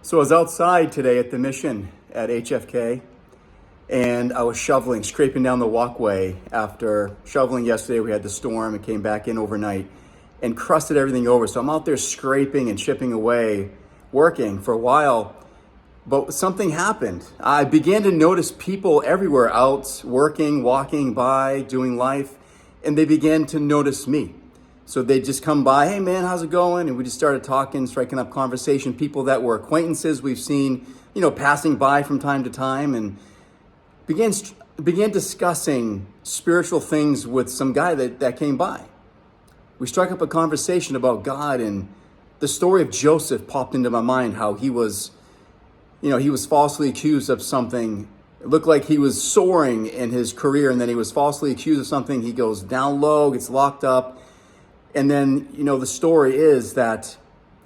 So I was outside today at the mission at HFK, and I was shoveling, scraping down the walkway after shoveling yesterday. We had the storm and came back in overnight and crusted everything over. So I'm out there scraping and chipping away, working for a while. But something happened. I began to notice people everywhere out working, walking by, doing life, and they began to notice me. So they'd just come by, hey man, how's it going? And we just started talking, striking up conversation. People that were acquaintances we've seen, passing by from time to time, and began discussing spiritual things with some guy that came by. We struck up a conversation about God, and the story of Joseph popped into my mind, how he was falsely accused of something. It looked like he was soaring in his career, and then he was falsely accused of something. He goes down low, gets locked up. And then, the story is that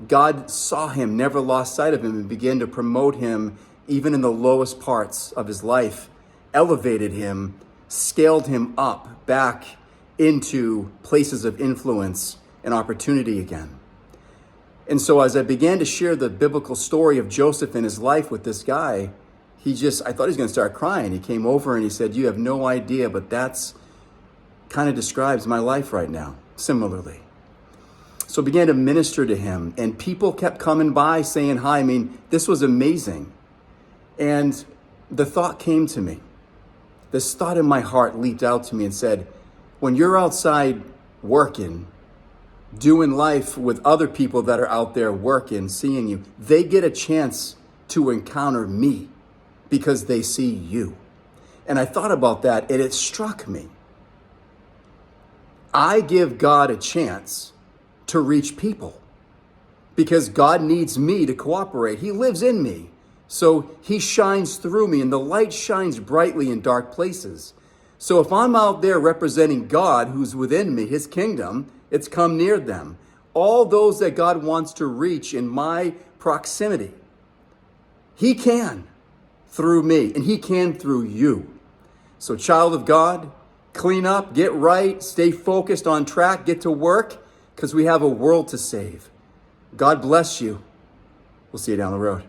God saw him, never lost sight of him, and began to promote him even in the lowest parts of his life, elevated him, scaled him up back into places of influence and opportunity again. And so as I began to share the biblical story of Joseph and his life with this guy, I thought he was going to start crying. He came over and he said, you have no idea, but that's kind of describes my life right now, similarly. So I began to minister to him, and people kept coming by saying hi. I mean, this was amazing. And the thought came to me. This thought in my heart leaped out to me and said, when you're outside working, doing life with other people that are out there working, seeing you, they get a chance to encounter me because they see you. And I thought about that, and it struck me. I give God a chance to reach people because God needs me to cooperate. He lives in me. So he shines through me, and the light shines brightly in dark places. So if I'm out there representing God who's within me, his kingdom, it's come near them. All those that God wants to reach in my proximity, he can through me, and he can through you. So child of God, clean up, get right, stay focused on track, get to work, because we have a world to save. God bless you. We'll see you down the road.